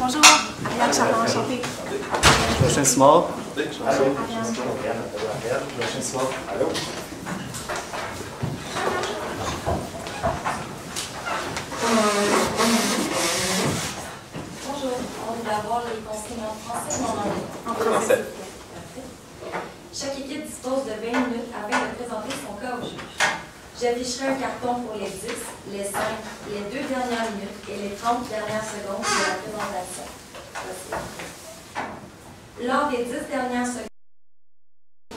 Bonjour, Ariane Charland, enchantée. Prochain small. Allô, Prochain small. Allô. Bonjour, on va avoir les consignes en français ou en anglais? En français. Chaque équipe dispose de 20 minutes afin de présenter son cas au juge. J'afficherai un carton pour les 10, les 5, les 2 dernières minutes et les 30 dernières secondes de la présentation. Lors des 10 dernières secondes,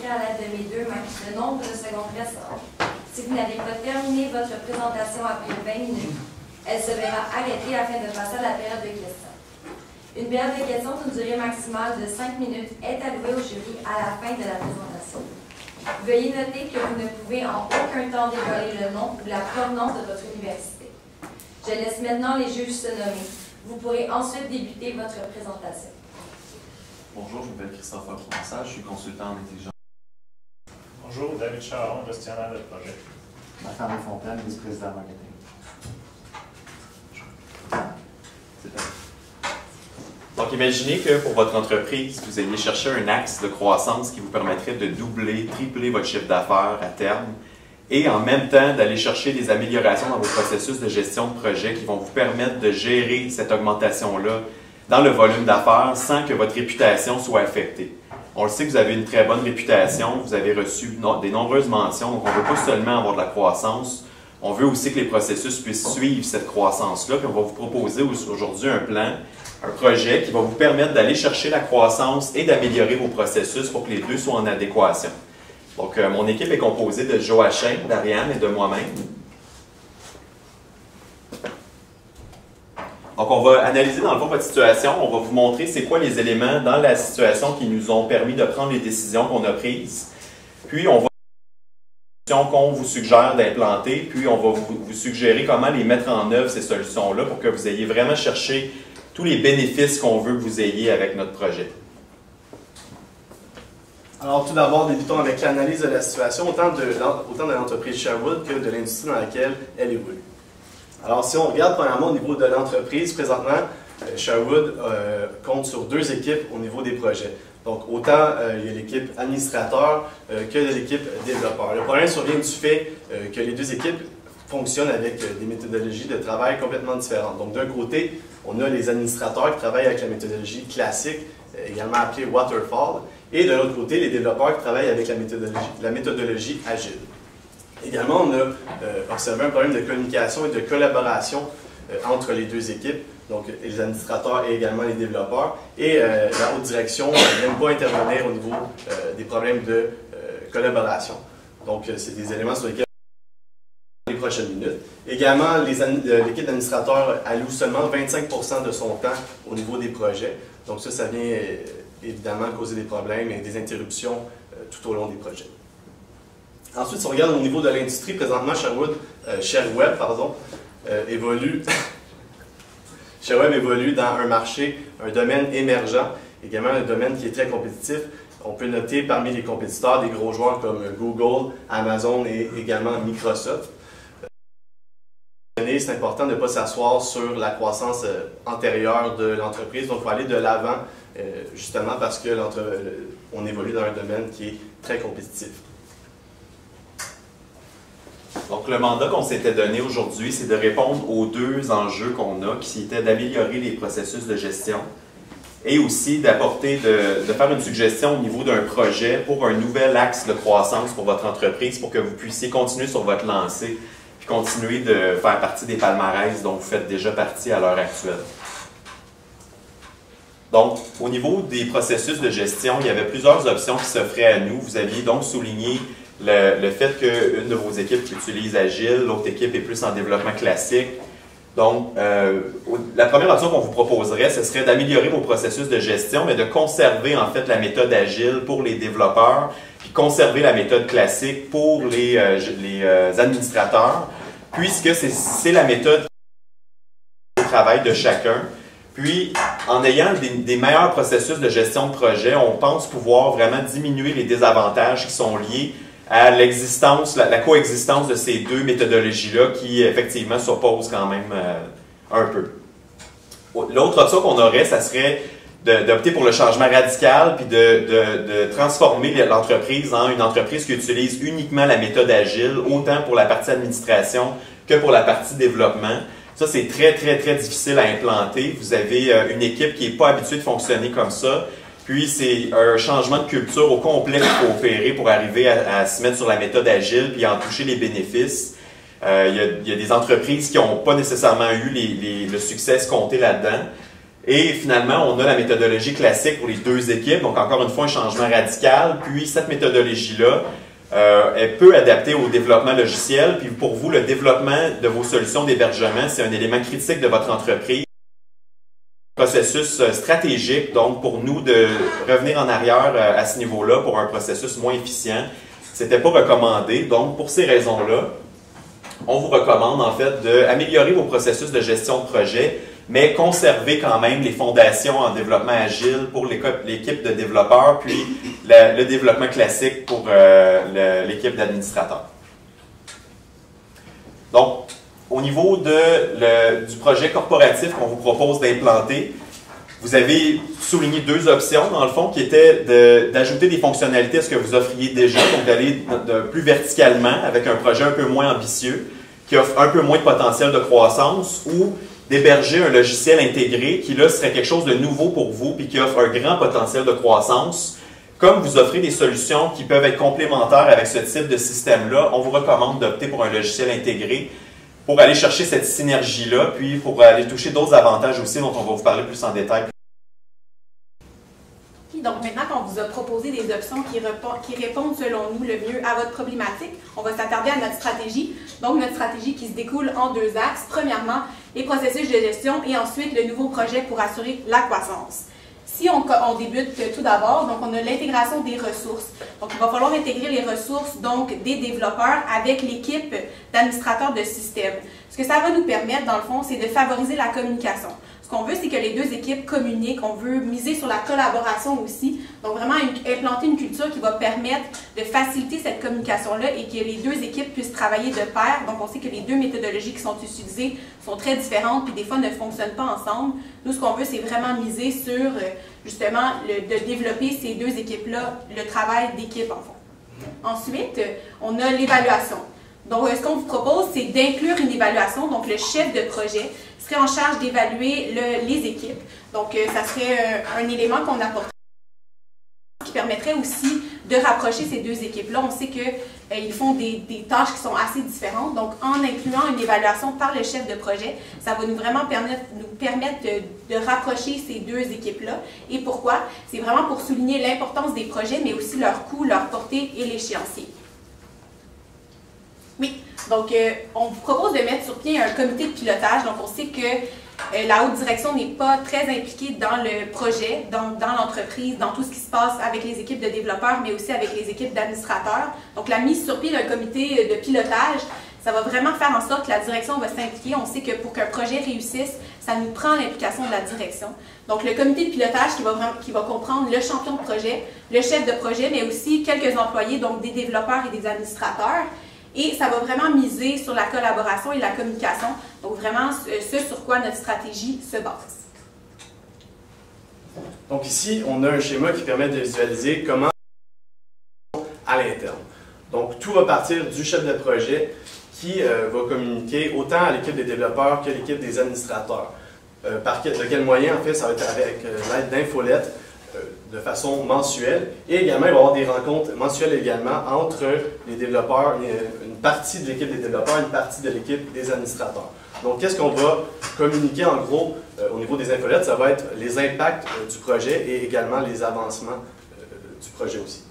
à l'aide de mes 2 mains, le nombre de secondes restantes. Si vous n'avez pas terminé votre présentation après 20 minutes, elle se verra arrêtée afin de passer à la période de questions. Une période de questions d'une durée maximale de 5 minutes est allouée au jury à la fin de la présentation. Veuillez noter que vous ne pouvez en aucun temps dévoiler le nom ou la provenance de votre université. Je laisse maintenant les juges se nommer. Vous pourrez ensuite débuter votre présentation. Bonjour, je m'appelle Christopher Provençal, je suis consultant en intelligence. Bonjour, David Charon, gestionnaire de projet. Marc-André Fontaine, vice-président marketing. Donc, imaginez que pour votre entreprise, vous ayez cherché un axe de croissance qui vous permettrait de doubler, tripler votre chiffre d'affaires à terme et en même temps d'aller chercher des améliorations dans vos processus de gestion de projet qui vont vous permettre de gérer cette augmentation-là dans le volume d'affaires sans que votre réputation soit affectée. On le sait que vous avez une très bonne réputation, vous avez reçu des nombreuses mentions, donc on ne veut pas seulement avoir de la croissance, on veut aussi que les processus puissent suivre cette croissance-là, puis on va vous proposer aujourd'hui un plan, un projet qui va vous permettre d'aller chercher la croissance et d'améliorer vos processus pour que les deux soient en adéquation. Donc, mon équipe est composée de Joachim, d'Ariane et de moi-même. Donc, on va analyser dans le fond votre situation. On va vous montrer c'est quoi les éléments dans la situation qui nous ont permis de prendre les décisions qu'on a prises. Puis, on va qu'on vous suggère d'implanter, puis on va vous suggérer comment les mettre en œuvre, ces solutions-là, pour que vous ayez vraiment cherché tous les bénéfices qu'on veut que vous ayez avec notre projet. Alors, tout d'abord, débutons avec l'analyse de la situation, autant de l'entreprise Sherwood que de l'industrie dans laquelle elle évolue. Alors, si on regarde premièrement au niveau de l'entreprise, présentement, Sherwood compte sur 2 équipes au niveau des projets. Donc, autant il y a l'équipe administrateur que de l'équipe développeur. Le problème survient du fait que les 2 équipes fonctionnent avec des méthodologies de travail complètement différentes. Donc, d'un côté, on a les administrateurs qui travaillent avec la méthodologie classique, également appelée Waterfall, et de l'autre côté, les développeurs qui travaillent avec la méthodologie agile. Également, on a observé un problème de communication et de collaboration entre les 2 équipes, donc les administrateurs et également les développeurs, et la haute direction n'aime pas intervenir au niveau des problèmes de collaboration. Donc, c'est des éléments sur lesquels les prochaines minutes. Également, l'équipe d'administrateurs alloue seulement 25% de son temps au niveau des projets. Donc ça vient évidemment causer des problèmes et des interruptions tout au long des projets. Ensuite, si on regarde au niveau de l'industrie, présentement, Sherweb évolue dans un marché, un domaine émergent, également un domaine qui est très compétitif. On peut noter parmi les compétiteurs des gros joueurs comme Google, Amazon et également Microsoft. C'est important de ne pas s'asseoir sur la croissance antérieure de l'entreprise, donc il faut aller de l'avant justement parce qu'on évolue dans un domaine qui est très compétitif. Donc, le mandat qu'on s'était donné aujourd'hui, c'est de répondre aux 2 enjeux qu'on a, qui étaient d'améliorer les processus de gestion et aussi d'apporter, de faire une suggestion au niveau d'un projet pour un nouvel axe de croissance pour votre entreprise pour que vous puissiez continuer sur votre lancée puis continuer de faire partie des palmarès dont vous faites déjà partie à l'heure actuelle. Donc, au niveau des processus de gestion, il y avait plusieurs options qui s'offraient à nous. Vous aviez donc souligné le fait qu'une de vos équipes utilise Agile, l'autre équipe est plus en développement classique. Donc, la première option qu'on vous proposerait, ce serait d'améliorer vos processus de gestion, mais de conserver en fait la méthode Agile pour les développeurs, puis conserver la méthode classique pour les administrateurs, puisque c'est la méthode de travail de chacun. Puis, en ayant des meilleurs processus de gestion de projet, on pense pouvoir vraiment diminuer les désavantages qui sont liés à l'existence, la coexistence de ces 2 méthodologies-là qui, effectivement, s'opposent quand même un peu. L'autre option qu'on aurait, ça serait d'opter pour le changement radical puis de transformer l'entreprise en une entreprise qui utilise uniquement la méthode Agile, autant pour la partie administration que pour la partie développement. Ça, c'est très, très, très difficile à implanter. Vous avez une équipe qui n'est pas habituée de fonctionner comme ça. Puis, c'est un changement de culture au complet qu'il faut opérer pour arriver à se mettre sur la méthode Agile puis en toucher les bénéfices. Il y a des entreprises qui n'ont pas nécessairement eu le succès escompté là-dedans. Et finalement, on a la méthodologie classique pour les 2 équipes. Donc, encore une fois, un changement radical. Puis, cette méthodologie-là est peu adaptée au développement logiciel. Puis, pour vous, le développement de vos solutions d'hébergement, c'est un élément critique de votre entreprise. Processus stratégique, donc pour nous de revenir en arrière à ce niveau-là pour un processus moins efficient, c'était pas recommandé. Donc pour ces raisons-là, on vous recommande en fait d'améliorer vos processus de gestion de projet, mais conserver quand même les fondations en développement agile pour l'équipe de développeurs, puis le développement classique pour l'équipe d'administrateurs. Donc, au niveau du projet corporatif qu'on vous propose d'implanter, vous avez souligné deux options, dans le fond, qui étaient d'ajouter des fonctionnalités à ce que vous offriez déjà, donc d'aller plus verticalement avec un projet un peu moins ambitieux, qui offre un peu moins de potentiel de croissance, ou d'héberger un logiciel intégré qui, là, serait quelque chose de nouveau pour vous, puis qui offre un grand potentiel de croissance. Comme vous offrez des solutions qui peuvent être complémentaires avec ce type de système-là, on vous recommande d'opter pour un logiciel intégré pour aller chercher cette synergie-là, puis pour aller toucher d'autres avantages aussi dont on va vous parler plus en détail. Donc maintenant qu'on vous a proposé des options qui répondent selon nous le mieux à votre problématique, on va s'attarder à notre stratégie. Donc notre stratégie qui se découle en deux axes. Premièrement, les processus de gestion et ensuite le nouveau projet pour assurer la croissance. Si on débute tout d'abord, donc on a l'intégration des ressources. Donc il va falloir intégrer les ressources donc des développeurs avec l'équipe d'administrateurs de système. Ce que ça va nous permettre dans le fond, c'est de favoriser la communication. Ce qu'on veut, c'est que les deux équipes communiquent. On veut miser sur la collaboration aussi. Donc, vraiment implanter une culture qui va permettre de faciliter cette communication-là et que les deux équipes puissent travailler de pair. Donc, on sait que les deux méthodologies qui sont utilisées sont très différentes puis des fois ne fonctionnent pas ensemble. Nous, ce qu'on veut, c'est vraiment miser sur, justement, de développer ces deux équipes-là, le travail d'équipe, en fond. Ensuite, on a l'évaluation. Donc, ce qu'on vous propose, c'est d'inclure une évaluation. Donc, le chef de projet serait en charge d'évaluer les équipes. Donc, ça serait un élément qu'on apporterait qui permettrait aussi de rapprocher ces deux équipes-là. On sait qu'ils font des tâches qui sont assez différentes. Donc, en incluant une évaluation par le chef de projet, ça va nous vraiment permettre de rapprocher ces deux équipes-là. Et pourquoi? C'est vraiment pour souligner l'importance des projets, mais aussi leur coût, leur portée et l'échéancier. Oui, donc on vous propose de mettre sur pied un comité de pilotage. Donc on sait que la haute direction n'est pas très impliquée dans le projet, dans l'entreprise, dans tout ce qui se passe avec les équipes de développeurs, mais aussi avec les équipes d'administrateurs. Donc la mise sur pied d'un comité de pilotage, ça va vraiment faire en sorte que la direction va s'impliquer. On sait que pour qu'un projet réussisse, ça nous prend l'implication de la direction. Donc le comité de pilotage qui va comprendre le champion de projet, le chef de projet, mais aussi quelques employés, donc des développeurs et des administrateurs. Et ça va vraiment miser sur la collaboration et la communication, donc vraiment ce sur quoi notre stratégie se base. Donc ici, on a un schéma qui permet de visualiser comment à l'interne. Donc tout va partir du chef de projet qui va communiquer autant à l'équipe des développeurs que l'équipe des administrateurs. De quel moyen? En fait, ça va être avec l'aide d'infolettes, de façon mensuelle. Et également, il va y avoir des rencontres mensuelles également entre les développeurs, une partie de l'équipe des développeurs, une partie de l'équipe des administrateurs. Donc, qu'est-ce qu'on va communiquer en gros au niveau des infolettes? Ça va être les impacts du projet et également les avancements du projet aussi.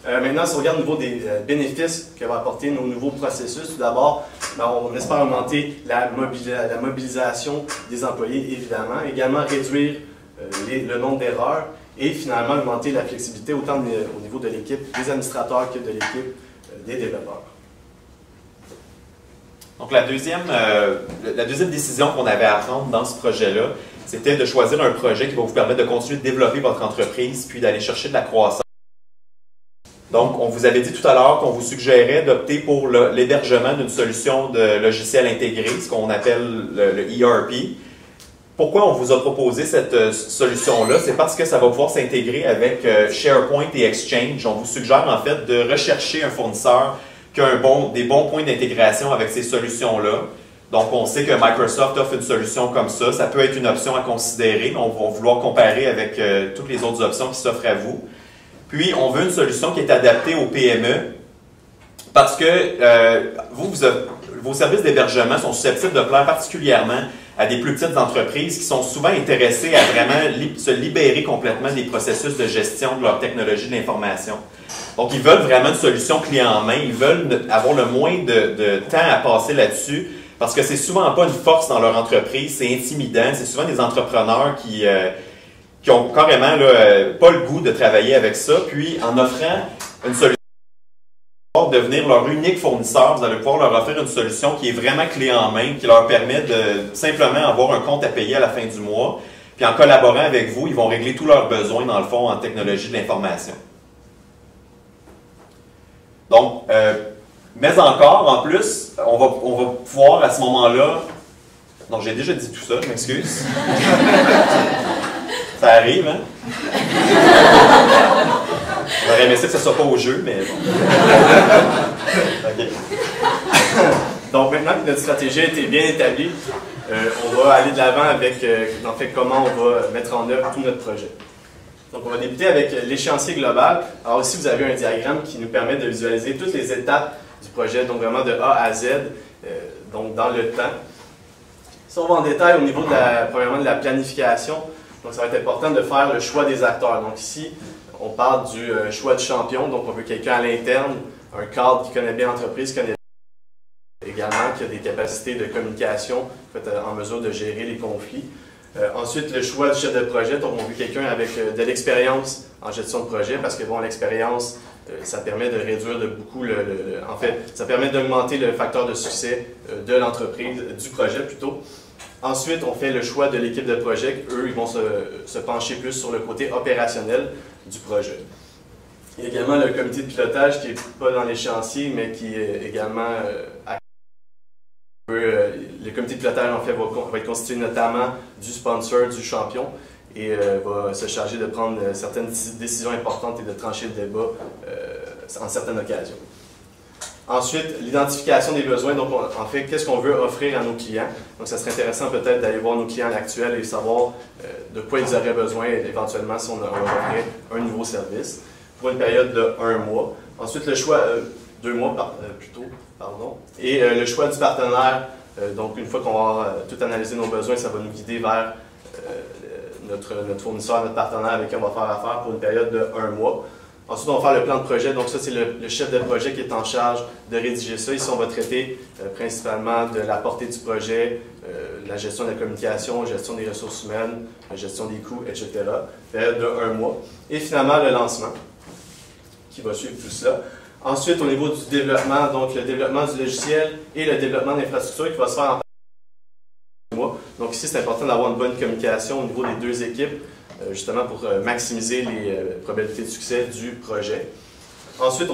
Maintenant, si on regarde au niveau des bénéfices que va apporter nos nouveaux processus, tout d'abord, on espère augmenter la mobilisation des employés, évidemment, également réduire le nombre d'erreurs et finalement augmenter la flexibilité autant au niveau de l'équipe des administrateurs que de l'équipe des développeurs. Donc la deuxième décision qu'on avait à prendre dans ce projet-là, c'était de choisir un projet qui va vous permettre de continuer de développer votre entreprise puis d'aller chercher de la croissance. Donc, on vous avait dit tout à l'heure qu'on vous suggérait d'opter pour l'hébergement d'une solution de logiciel intégré, ce qu'on appelle le ERP. Pourquoi on vous a proposé cette solution-là? C'est parce que ça va pouvoir s'intégrer avec SharePoint et Exchange. On vous suggère en fait de rechercher un fournisseur qui a des bons points d'intégration avec ces solutions-là. Donc, on sait que Microsoft offre une solution comme ça. Ça peut être une option à considérer, mais on va vouloir comparer avec toutes les autres options qui s'offrent à vous. Puis, on veut une solution qui est adaptée aux PME parce que vos services d'hébergement sont susceptibles de plaire particulièrement à des plus petites entreprises qui sont souvent intéressées à vraiment se libérer complètement des processus de gestion de leur technologie de l'information. Donc, ils veulent vraiment une solution clé en main. Ils veulent avoir le moins de temps à passer là-dessus parce que c'est souvent pas une force dans leur entreprise. C'est intimidant. C'est souvent des entrepreneurs qui ont carrément pas le goût de travailler avec ça. Puis, en offrant une solution devenir leur unique fournisseur. Vous allez pouvoir leur offrir une solution qui est vraiment clé en main, qui leur permet de simplement avoir un compte à payer à la fin du mois. Puis en collaborant avec vous, ils vont régler tous leurs besoins, dans le fond, en technologie de l'information. Donc, mais encore, en plus, on va pouvoir à ce moment-là... Non, j'ai déjà dit tout ça, je m'excuse. Ça arrive, hein? J'aurais aimé ça que ce ne soit pas au jeu, mais bon. OK. Donc maintenant que notre stratégie a été bien établie, on va aller de l'avant avec en fait, comment on va mettre en œuvre tout notre projet. Donc on va débuter avec l'échéancier global. Alors ici, vous avez un diagramme qui nous permet de visualiser toutes les étapes du projet, donc vraiment de A à Z, donc dans le temps. Si on va en détail au niveau premièrement de la planification, donc ça va être important de faire le choix des acteurs. Donc ici, on parle du choix du champion, donc on veut quelqu'un à l'interne, un cadre qui connaît bien l'entreprise, qui connaît également, qui a des capacités de communication, en mesure de gérer les conflits. Ensuite, le choix du chef de projet, donc on veut quelqu'un avec de l'expérience en gestion de projet, parce que bon, l'expérience, ça permet de réduire de beaucoup, en fait, ça permet d'augmenter le facteur de succès de l'entreprise, du projet plutôt. Ensuite, on fait le choix de l'équipe de projet. Eux, ils vont se pencher plus sur le côté opérationnel du projet. Il y a également le comité de pilotage qui n'est pas dans l'échéancier, mais qui est également le comité de pilotage, en fait, va être constitué notamment du sponsor, du champion, et va se charger de prendre certaines décisions importantes et de trancher le débat en certaines occasions. Ensuite, l'identification des besoins. Donc, en fait, qu'est-ce qu'on veut offrir à nos clients? Donc, ça serait intéressant peut-être d'aller voir nos clients actuels et savoir de quoi ils auraient besoin, éventuellement, si on leur offrait un nouveau service, pour une période de 1 mois. Ensuite, le choix, 2 mois plutôt, pardon. Et le choix du partenaire. Donc, une fois qu'on va tout analyser nos besoins, ça va nous guider vers notre fournisseur, notre partenaire avec qui on va faire affaire pour une période de 1 mois. Ensuite, on va faire le plan de projet. Donc ça, c'est le chef de projet qui est en charge de rédiger ça. Ici, on va traiter principalement de la portée du projet, la gestion de la communication, la gestion des ressources humaines, la gestion des coûts, etc. Période de 1 mois. Et finalement, le lancement, qui va suivre tout ça. Ensuite, au niveau du développement, donc le développement du logiciel et le développement d'infrastructures qui va se faire en mois. Donc ici, c'est important d'avoir une bonne communication au niveau des deux équipes, justement pour maximiser les probabilités de succès du projet. Ensuite,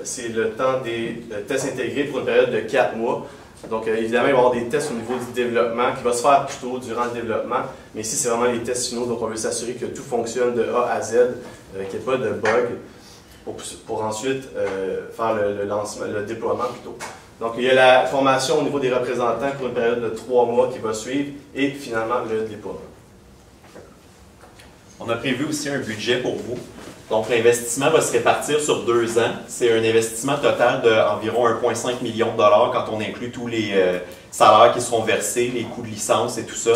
c'est le temps des tests intégrés pour une période de 4 mois. Donc, évidemment, il va y avoir des tests au niveau du développement qui va se faire plutôt durant le développement. Mais ici, c'est vraiment les tests finaux. Donc, on veut s'assurer que tout fonctionne de A à Z, qu'il n'y ait pas de bug, pour ensuite faire le lancement, le déploiement plutôt. Donc, il y a la formation au niveau des représentants pour une période de 3 mois qui va suivre et finalement le déploiement. On a prévu aussi un budget pour vous. Donc, l'investissement va se répartir sur 2 ans. C'est un investissement total d'environ 1,5 million de dollars quand on inclut tous les salaires qui seront versés, les coûts de licence et tout ça.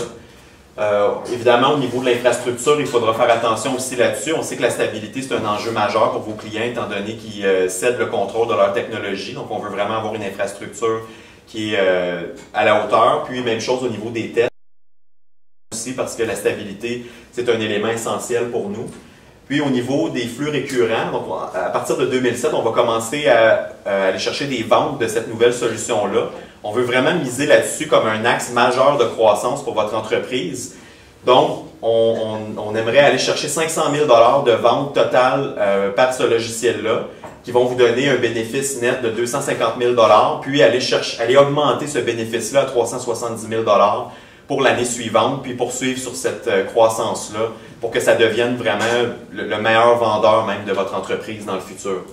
Évidemment, au niveau de l'infrastructure, il faudra faire attention aussi là-dessus. On sait que la stabilité, c'est un enjeu majeur pour vos clients, étant donné qu'ils cèdent le contrôle de leur technologie. Donc, on veut vraiment avoir une infrastructure qui est à la hauteur. Puis, même chose au niveau des tests. Aussi parce que la stabilité, c'est un élément essentiel pour nous. Puis au niveau des flux récurrents, donc à partir de 2007, on va commencer à aller chercher des ventes de cette nouvelle solution-là. On veut vraiment miser là-dessus comme un axe majeur de croissance pour votre entreprise. Donc, on aimerait aller chercher 500 000 $ de ventes totales par ce logiciel-là, qui vont vous donner un bénéfice net de 250 000 $, puis aller augmenter ce bénéfice-là à 370 000 $ pour l'année suivante, puis poursuivre sur cette croissance-là pour que ça devienne vraiment le meilleur vendeur même de votre entreprise dans le futur.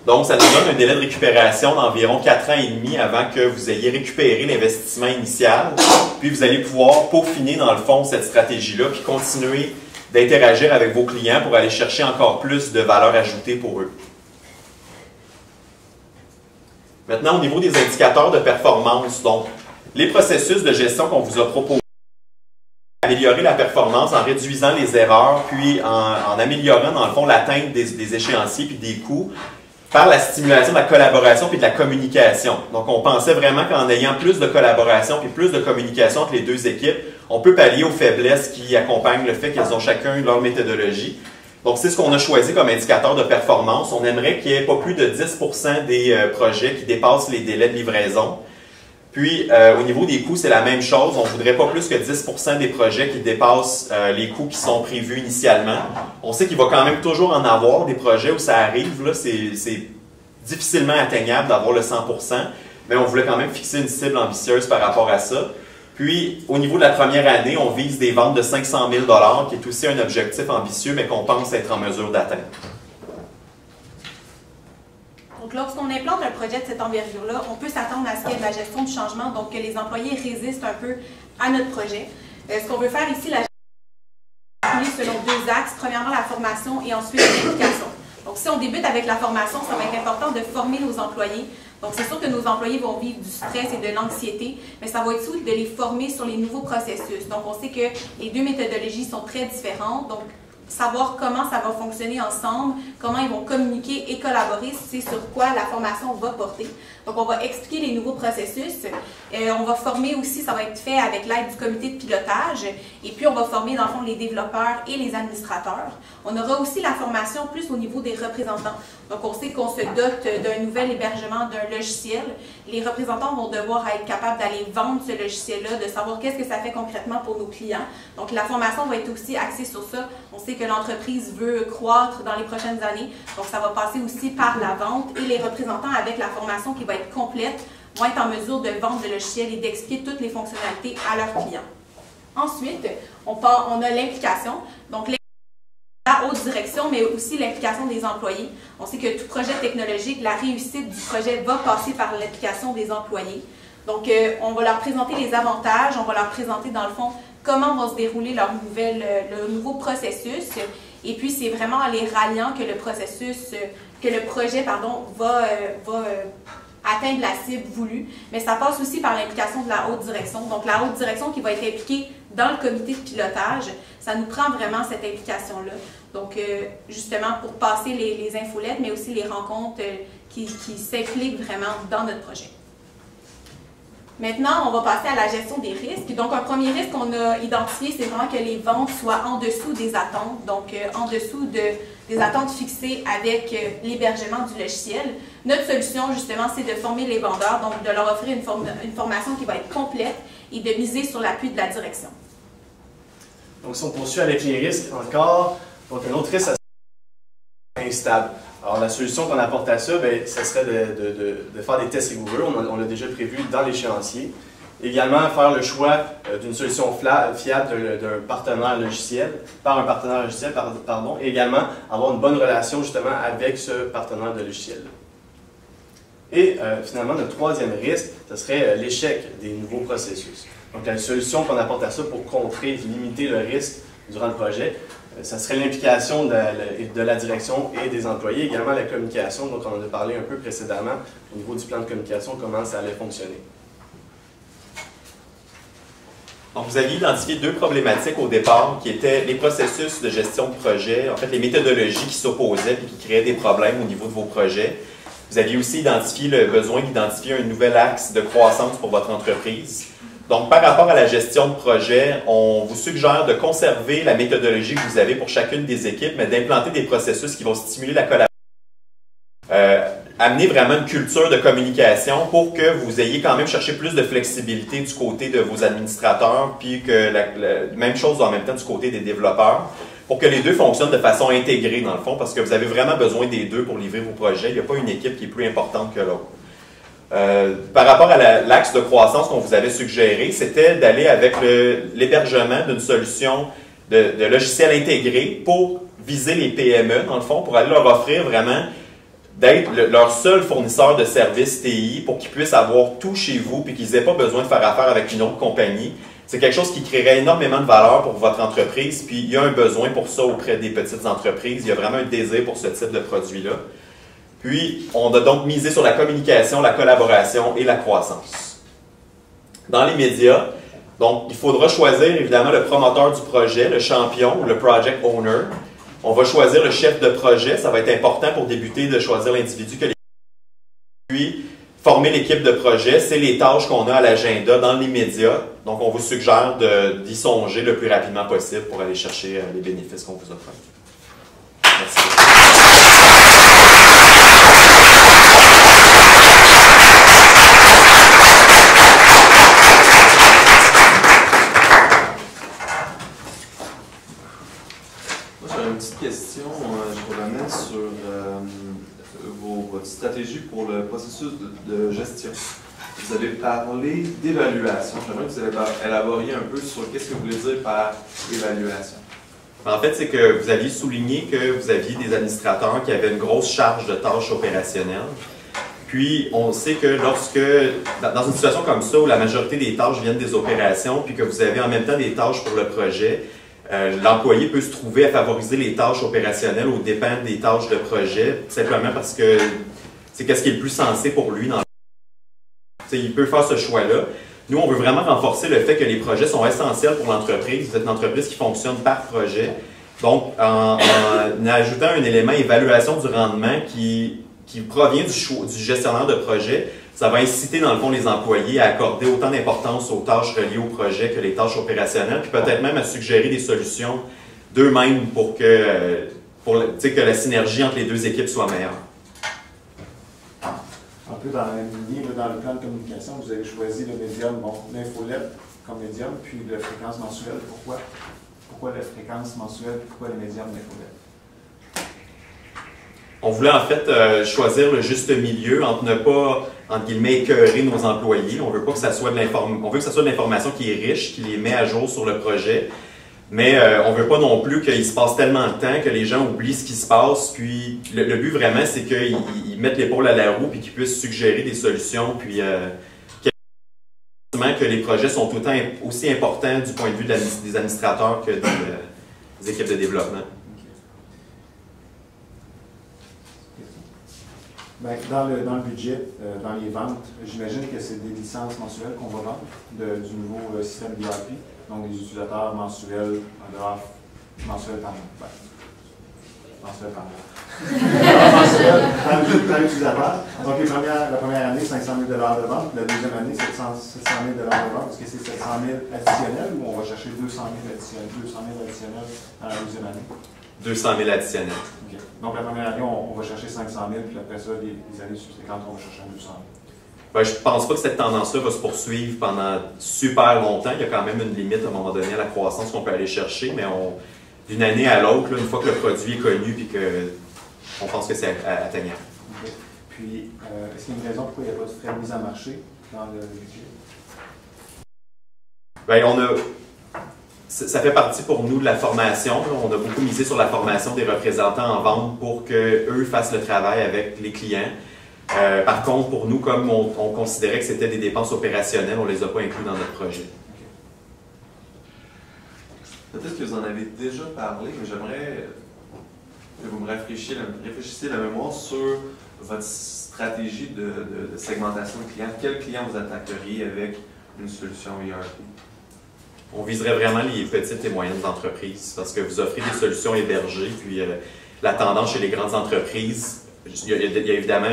Donc, ça nous donne un délai de récupération d'environ 4 ans et demi avant que vous ayez récupéré l'investissement initial, puis vous allez pouvoir peaufiner dans le fond cette stratégie-là, puis continuer d'interagir avec vos clients pour aller chercher encore plus de valeur ajoutée pour eux. Maintenant, au niveau des indicateurs de performance, donc, les processus de gestion qu'on vous a proposés, améliorer la performance en réduisant les erreurs, puis en améliorant, dans le fond, l'atteinte des échéanciers puis des coûts par la stimulation de la collaboration puis de la communication. Donc, on pensait vraiment qu'en ayant plus de collaboration puis plus de communication entre les deux équipes, on peut pallier aux faiblesses qui accompagnent le fait qu'elles ont chacun leur méthodologie. Donc, c'est ce qu'on a choisi comme indicateur de performance. On aimerait qu'il n'y ait pas plus de 10% des projets qui dépassent les délais de livraison. Puis, au niveau des coûts, c'est la même chose. On ne voudrait pas plus que 10% des projets qui dépassent les coûts qui sont prévus initialement. On sait qu'il va quand même toujours en avoir des projets où ça arrive. Là, c'est difficilement atteignable d'avoir le 100%, mais on voulait quand même fixer une cible ambitieuse par rapport à ça. Puis, au niveau de la première année, on vise des ventes de 500 000 $, qui est aussi un objectif ambitieux, mais qu'on pense être en mesure d'atteindre. Donc, lorsqu'on implante un projet de cette envergure-là, on peut s'attendre à ce qu'il y ait de la gestion du changement, donc que les employés résistent un peu à notre projet. Ce qu'on veut faire ici, la gestion selon deux axes. Premièrement, la formation et ensuite l'implication. Donc, si on débute avec la formation, ça va être important de former nos employés. Donc, c'est sûr que nos employés vont vivre du stress et de l'anxiété, mais ça va être aussi de les former sur les nouveaux processus. Donc, on sait que les deux méthodologies sont très différentes. Donc, savoir comment ça va fonctionner ensemble, comment ils vont communiquer et collaborer, c'est sur quoi la formation va porter. Donc, on va expliquer les nouveaux processus. On va former aussi, ça va être fait avec l'aide du comité de pilotage. Et puis, on va former, dans le fond, les développeurs et les administrateurs. On aura aussi la formation plus au niveau des représentants. Donc, on sait qu'on se dote d'un nouvel hébergement, d'un logiciel. Les représentants vont devoir être capables d'aller vendre ce logiciel-là, de savoir qu'est-ce que ça fait concrètement pour nos clients. Donc, la formation va être aussi axée sur ça. On sait que l'entreprise veut croître dans les prochaines années. Donc, ça va passer aussi par la vente et les représentants avec la formation qui va être complète vont être en mesure de vendre le logiciel et d'expliquer toutes les fonctionnalités à leurs clients. Ensuite, on a l'implication. Donc, la haute direction, mais aussi l'implication des employés. On sait que tout projet technologique, la réussite du projet va passer par l'implication des employés. Donc, on va leur présenter les avantages, on va leur présenter dans le fond comment va se dérouler leur nouveau processus. Et puis, c'est vraiment en les ralliant que le projet va atteindre la cible voulue. Mais ça passe aussi par l'implication de la haute direction. Donc, la haute direction qui va être impliquée dans le comité de pilotage, ça nous prend vraiment cette implication-là. Donc, justement, pour passer les infolettes, mais aussi les rencontres qui s'impliquent vraiment dans notre projet. Maintenant, on va passer à la gestion des risques. Donc, un premier risque qu'on a identifié, c'est vraiment que les ventes soient en dessous des attentes, donc en dessous des attentes fixées avec l'hébergement du logiciel. Notre solution, justement, c'est de former les vendeurs, donc de leur offrir une formation qui va être complète et de miser sur l'appui de la direction. Donc, si on poursuit avec les risques encore, donc un autre risque instable. Alors, la solution qu'on apporte à ça, ce serait de faire des tests rigoureux. On l'a déjà prévu dans l'échéancier. Également, faire le choix d'une solution fiable d'un partenaire logiciel, et également avoir une bonne relation justement avec ce partenaire de logiciel. Et finalement, notre troisième risque, ce serait l'échec des nouveaux processus. Donc, la solution qu'on apporte à ça pour contrer, limiter le risque durant le projet, ça serait l'implication de la direction et des employés, également la communication. Donc, on en a parlé un peu précédemment au niveau du plan de communication, comment ça allait fonctionner. Donc, vous aviez identifié deux problématiques au départ, qui étaient les processus de gestion de projet, en fait, les méthodologies qui s'opposaient et qui créaient des problèmes au niveau de vos projets. Vous aviez aussi identifié le besoin d'identifier un nouvel axe de croissance pour votre entreprise. Donc, par rapport à la gestion de projet, on vous suggère de conserver la méthodologie que vous avez pour chacune des équipes, mais d'implanter des processus qui vont stimuler la collaboration. Amener vraiment une culture de communication pour que vous ayez quand même cherché plus de flexibilité du côté de vos administrateurs, puis que même chose en même temps du côté des développeurs, pour que les deux fonctionnent de façon intégrée dans le fond, parce que vous avez vraiment besoin des deux pour livrer vos projets. Il n'y a pas une équipe qui est plus importante que l'autre. Par rapport à l'axe de croissance qu'on vous avait suggéré, c'était d'aller avec l'hébergement d'une solution de logiciel intégré pour viser les PME, dans le fond, pour aller leur offrir vraiment d'être leur seul fournisseur de services TI pour qu'ils puissent avoir tout chez vous et qu'ils n'aient pas besoin de faire affaire avec une autre compagnie. C'est quelque chose qui créerait énormément de valeur pour votre entreprise, puis il y a un besoin pour ça auprès des petites entreprises. Il y a vraiment un désir pour ce type de produit-là. Puis, on a donc misé sur la communication, la collaboration et la croissance. Dans les médias, donc, il faudra choisir évidemment le promoteur du projet, le champion ou le project owner. On va choisir le chef de projet. Ça va être important pour débuter de choisir l'individu que les... Puis, former l'équipe de projet, c'est les tâches qu'on a à l'agenda dans les médias. Donc, on vous suggère d'y songer le plus rapidement possible pour aller chercher les bénéfices qu'on vous offre. J'ai une petite question. Je revenais sur votre stratégie pour le processus de gestion. Vous avez parlé d'évaluation. J'aimerais que vous élaboriez un peu sur qu'est-ce que vous voulez dire par évaluation. En fait, c'est que vous aviez souligné que vous aviez des administrateurs qui avaient une grosse charge de tâches opérationnelles. Puis, on sait que lorsque, dans une situation comme ça, où la majorité des tâches viennent des opérations, puis que vous avez en même temps des tâches pour le projet, l'employé peut se trouver à favoriser les tâches opérationnelles aux dépens des tâches de projet, simplement parce que c'est qu'est-ce qui est le plus sensé pour lui. Il peut faire ce choix-là. Nous, on veut vraiment renforcer le fait que les projets sont essentiels pour l'entreprise. Vous êtes une entreprise qui fonctionne par projet. Donc, en ajoutant un élément évaluation du rendement qui provient du gestionnaire de projet, ça va inciter, dans le fond, les employés à accorder autant d'importance aux tâches reliées au projet que les tâches opérationnelles, puis peut-être même à suggérer des solutions d'eux-mêmes pour que la synergie entre les deux équipes soit meilleure. Un peu dans la même lignée, dans le plan de communication, vous avez choisi le médium, l'infolette comme médium, puis la fréquence mensuelle. Pourquoi la fréquence mensuelle, pourquoi le médium l'infolette? On voulait en fait choisir le juste milieu entre ne pas, entre guillemets, écœurer nos employés. On veut pas que ça soit on veut que ça soit de l'information qui est riche, qui les met à jour sur le projet. Mais on veut pas non plus qu'il se passe tellement de temps que les gens oublient ce qui se passe. Puis le but vraiment, c'est qu'ils mettent l'épaule à la roue puis qu'ils puissent suggérer des solutions. Puis que les projets sont autant aussi importants du point de vue des administrateurs que des équipes de développement. Bien, dans le budget, dans les ventes, j'imagine que c'est des licences mensuelles qu'on va vendre du nouveau système VIP, donc des utilisateurs mensuels, mensuels par mois. Mensuels par mois. Mensuels par utilisateur. Donc la première année, 500 000 de vente. La deuxième année, 700 000 de vente. Est-ce que c'est 700 000 additionnels ou on va chercher 200 000 additionnels dans la deuxième année? 200 000 additionnels. Okay. Donc, la première année, on va chercher 500 000, puis après ça, les années subséquentes, on va chercher 200 000. Ben, je ne pense pas que cette tendance-là va se poursuivre pendant super longtemps. Il y a quand même une limite à un moment donné à la croissance qu'on peut aller chercher, mais d'une année à l'autre, une fois que le produit est connu et qu'on pense que c'est atteignable. Okay. Puis, est-ce qu'il y a une raison pourquoi il n'y a pas de frais de mise en marché dans le budget? Bien, ça fait partie pour nous de la formation. On a beaucoup misé sur la formation des représentants en vente pour qu'eux fassent le travail avec les clients. Par contre, pour nous, comme on considérait que c'était des dépenses opérationnelles, on ne les a pas inclus dans notre projet. Peut-être que vous en avez déjà parlé, mais j'aimerais que vous me réfléchissiez la mémoire sur votre stratégie de segmentation de clients. Quel client vous attaqueriez avec une solution ERP? On viserait vraiment les petites et moyennes entreprises parce que vous offrez des solutions hébergées, puis la tendance chez les grandes entreprises, il y a évidemment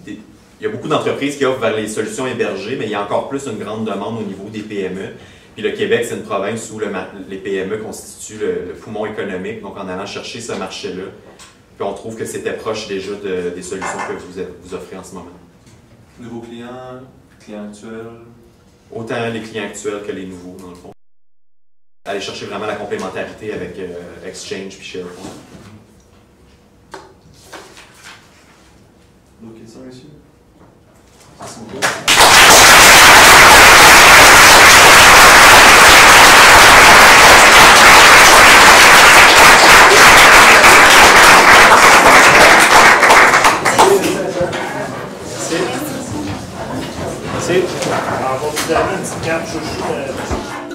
il y a beaucoup d'entreprises qui offrent vers les solutions hébergées, mais il y a encore plus une grande demande au niveau des PME. Puis le Québec, c'est une province où les PME constituent le poumon économique, donc en allant chercher ce marché-là, puis on trouve que c'était proche déjà des solutions que vous offrez en ce moment. Nouveaux clients, clients actuels? Autant les clients actuels que les nouveaux, dans le fond. Aller chercher vraiment la complémentarité avec Exchange puis SharePoint. D'autres questions, messieurs? Merci beaucoup. Alors, on va vous donner une petite carte chouchou.